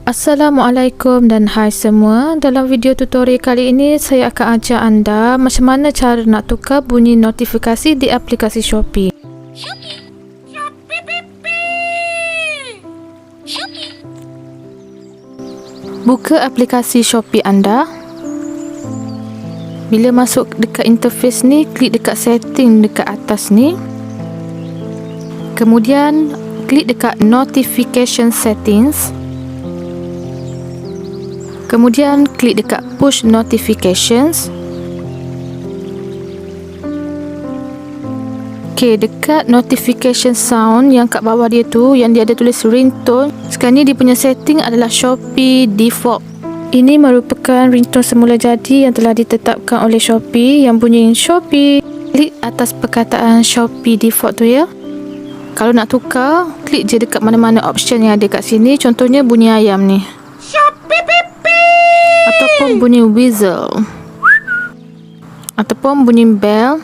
Assalamualaikum dan hai semua. Dalam video tutorial kali ini saya akan ajar anda macam mana cara nak tukar bunyi notifikasi di aplikasi Shopee. Buka aplikasi Shopee anda. Bila masuk dekat interface ni, klik dekat setting dekat atas ni. Kemudian klik dekat notification settings. Kemudian klik dekat push notifications. Ok, dekat notification sound yang kat bawah dia tu, yang dia ada tulis ringtone, sekarang ni dia punya setting adalah Shopee default. Ini merupakan ringtone semula jadi yang telah ditetapkan oleh Shopee yang bunyi Shopee. Klik atas perkataan Shopee default tu ya. Kalau nak tukar, klik je dekat mana-mana option yang ada kat sini. Contohnya bunyi ayam ni, ataupun bunyi whistle, ataupun bunyi bell,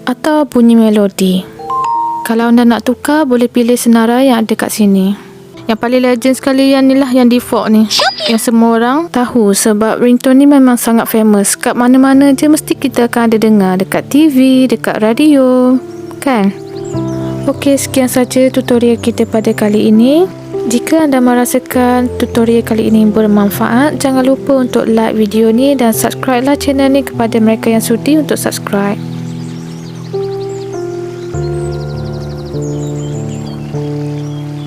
atau bunyi melodi. Kalau anda nak tukar, boleh pilih senarai yang ada kat sini. Yang paling legend sekali yang ni lah, yang default ni, yang semua orang tahu sebab ringtone ni memang sangat famous. Kat mana-mana je mesti kita akan ada dengar, dekat TV, dekat radio, kan? Ok, sekian saja tutorial kita pada kali ini. Jika anda merasakan tutorial kali ini bermanfaat, jangan lupa untuk like video ni dan subscribe lah channel ni kepada mereka yang sudi untuk subscribe.